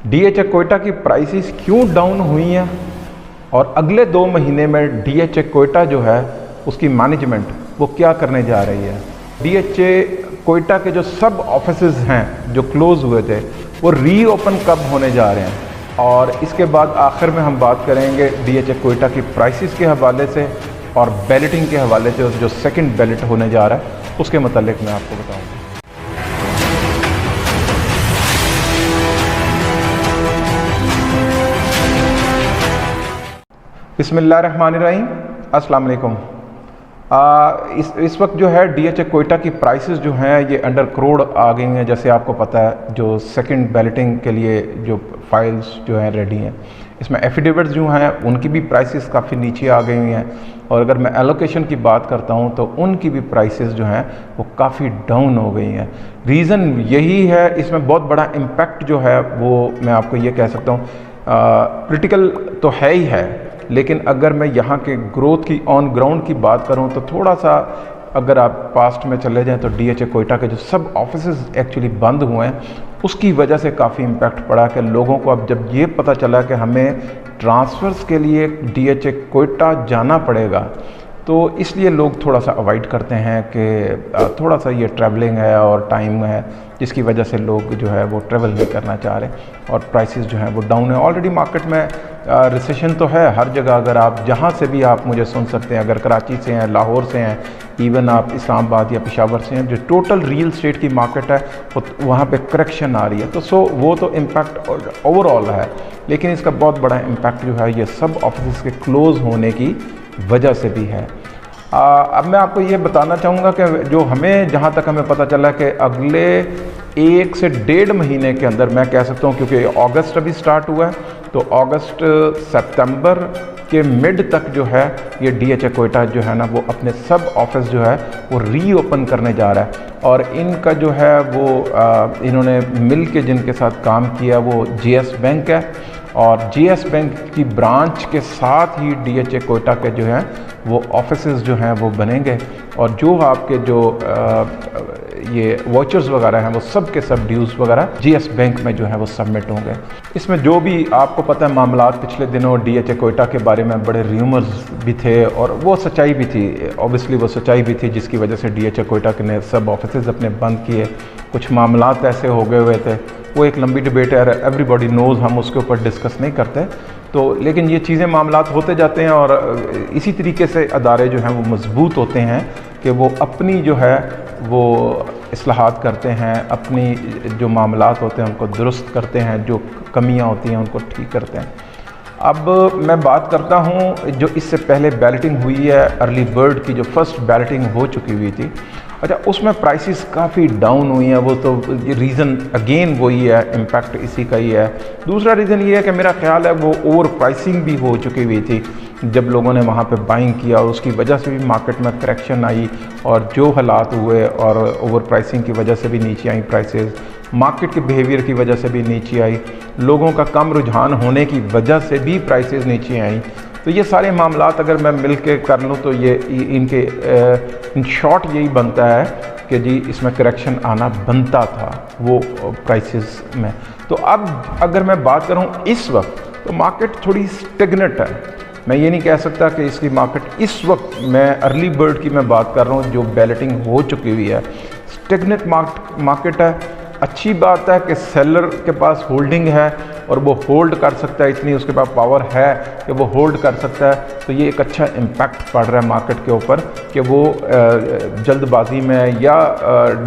DHA Quetta की prices क्यों down हुई हैं और अगले 2 महीने में DHA कोयटा जो है उसकी मैनेजमेंट वो क्या करने जा रही है। DHA कोयटा के जो सब ऑफिसेज हैं जो क्लोज़ हुए थे वो रीओपन कब होने जा रहे हैं, और इसके बाद आखिर में हम बात करेंगे DHA कोयटा की प्राइसेस के हवाले से और बैलेटिंग के हवाले से। जो सेकंड बैलेट होने जा रहा है उसके मतलब मैं आपको बताऊँगा। बिस्मिल्लाहिर्रहमानिर्रहीम, अस्सलाम वालेकुम। इस वक्त जो है DHA कोयटा की प्राइसेस जो हैं ये अंडर करोड़ आ गई हैं। जैसे आपको पता है जो सेकंड बैलेटिंग के लिए जो फाइल्स जो हैं रेडी हैं, इसमें एफिडेविट्स जो हैं उनकी भी प्राइसेस काफ़ी नीचे आ गई हुई हैं, और अगर मैं एलोकेशन की बात करता हूं तो उनकी भी प्राइसेस जो हैं वो काफ़ी डाउन हो गई हैं। रीज़न यही है, इसमें बहुत बड़ा इम्पैक्ट जो है वो मैं आपको ये कह सकता हूँ क्रिटिकल तो है ही है, लेकिन अगर मैं यहाँ के ग्रोथ की ऑन ग्राउंड की बात करूँ तो थोड़ा सा अगर आप पास्ट में चले जाएं तो DHA कोयटा के जो सब ऑफिसेज एक्चुअली बंद हुए हैं उसकी वजह से काफ़ी इम्पैक्ट पड़ा कि लोगों को अब जब ये पता चला कि हमें ट्रांसफ़र्स के लिए DHA कोयटा जाना पड़ेगा, तो इसलिए लोग थोड़ा सा अवॉइड करते हैं कि थोड़ा सा ये ट्रैवलिंग है और टाइम है जिसकी वजह से लोग जो है वो ट्रैवल नहीं करना चाह रहे, और प्राइसेस जो हैं वो डाउन है। ऑलरेडी मार्केट में रिसेशन तो है हर जगह, अगर आप जहाँ से भी आप मुझे सुन सकते हैं, अगर कराची से हैं, लाहौर से हैं, इवन आप इस्लामाबाद या पेशावर से हैं, जो टोटल रियल स्टेट की मार्केट है वहाँ पे करेक्शन आ रही है। तो वो तो इम्पैक्ट ओवरऑल है, लेकिन इसका बहुत बड़ा इम्पैक्ट जो है ये सब ऑफिस के क्लोज़ होने की वजह से भी है। अब मैं आपको ये बताना चाहूँगा कि जो हमें जहाँ तक हमें पता चला कि अगले 1 से 1.5 महीने के अंदर, मैं कह सकता हूँ क्योंकि अगस्त अभी स्टार्ट हुआ है, तो अगस्त सितंबर के मिड तक जो है ये DHA कोयटा जो है ना वो अपने सब ऑफिस जो है वो रीओपन करने जा रहा है। और इनका जो है वो इन्होंने मिल के जिनके साथ काम किया वो GS बैंक है, और GS बैंक की ब्रांच के साथ ही DHA कोयटा के जो हैं वो ऑफिसेज जो हैं वो बनेंगे, और जो आपके जो ये वाचर्स वगैरह हैं वो सब के सब ड्यूज़ वगैरह GS बैंक में जो है वो सबमिट होंगे। इसमें जो भी आपको पता है मामलात पिछले दिनों DHA कोयटा के बारे में बड़े र्यूमर्स भी थे, और वो सच्चाई भी थी, ऑब्वियसली वो सच्चाई भी थी जिसकी वजह से DHA कोयटा के ने सब ऑफिसेज अपने बंद किए। कुछ मामलात ऐसे हो गए हुए थे, वो एक लंबी डिबेट है, एवरीबॉडी नोज़, हम उसके ऊपर डिस्कस नहीं करते। तो लेकिन ये चीज़ें मामलात होते जाते हैं, और इसी तरीके से अदारे जो हैं वो मजबूत होते हैं कि वो अपनी जो है वो इस्लाहात करते हैं, अपनी जो मामलात होते हैं उनको दुरुस्त करते हैं, जो कमियां होती हैं उनको ठीक करते हैं। अब मैं बात करता हूं जो इससे पहले बैलेटिंग हुई है, अर्ली बर्ड की जो फर्स्ट बैलेटिंग हो चुकी हुई थी, अच्छा उसमें प्राइसेस काफ़ी डाउन हुई हैं। वो तो रीज़न अगेन वही है, इम्पैक्ट इसी का ही है। दूसरा रीज़न ये है कि मेरा ख्याल है वो ओवर प्राइसिंग भी हो चुकी हुई थी जब लोगों ने वहाँ पे बाइंग किया, और उसकी वजह से भी मार्केट में करेक्शन आई, और जो हालात हुए और ओवर प्राइसिंग की वजह से भी नीचे आई प्राइसेस, मार्केट के बिहेवियर की वजह से भी नीचे आई, लोगों का कम रुझान होने की वजह से भी प्राइसेस नीचे आई। तो ये सारे मामलात अगर मैं मिल के कर लूँ तो ये इनके इन शॉर्ट यही बनता है कि जी इसमें करेक्शन आना बनता था वो प्राइसेस में। तो अब अगर मैं बात करूँ इस वक्त तो मार्केट थोड़ी स्टेगनेट है। मैं ये नहीं कह सकता कि इसकी मार्केट इस वक्त, मैं अर्ली बर्ड की मैं बात कर रहा हूँ जो बैलेटिंग हो चुकी हुई है, स्टेगनेट मार्केट है। अच्छी बात है कि सेलर के पास होल्डिंग है और वो होल्ड कर सकता है, इतनी उसके पास पावर है कि वो होल्ड कर सकता है। तो ये एक अच्छा इम्पैक्ट पड़ रहा है मार्केट के ऊपर कि वो जल्दबाजी में या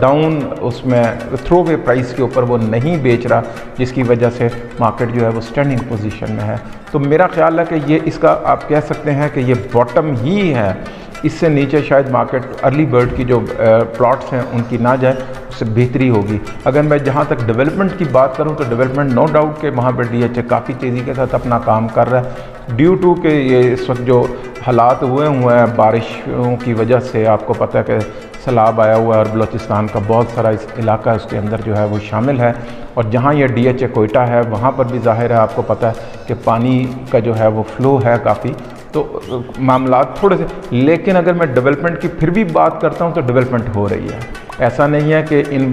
डाउन उसमें थ्रो वे प्राइस के ऊपर वो नहीं बेच रहा, जिसकी वजह से मार्केट जो है वो स्टैंडिंग पोजीशन में है। तो मेरा ख्याल है कि ये इसका आप कह सकते हैं कि ये बॉटम ही है, इससे नीचे शायद मार्केट अर्ली बर्ड की जो प्लॉट्स हैं उनकी ना जाए, उससे बेहतरी होगी। अगर मैं जहाँ तक डेवलपमेंट की बात करूँ तो डेवलपमेंट नो डाउट के वहाँ पर DHA काफ़ी तेज़ी के साथ अपना काम कर रहा है, ड्यू टू के ये इस वक्त जो हालात हुए हैं बारिशों की वजह से, आपको पता है कि सैलाब आया हुआ है और बलूचिस्तान का बहुत सारा इस इलाका उसके अंदर जो है वो शामिल है, और जहाँ ये DHA कोयटा है वहाँ पर भी ज़ाहिर है आपको पता है कि पानी का जो है वो फ्लो है काफ़ी, तो मामलात थोड़े से। लेकिन अगर मैं डेवलपमेंट की फिर भी बात करता हूँ तो डेवलपमेंट हो रही है, ऐसा नहीं है कि इन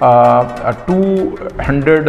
200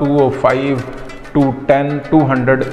205 210 200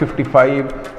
55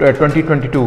2022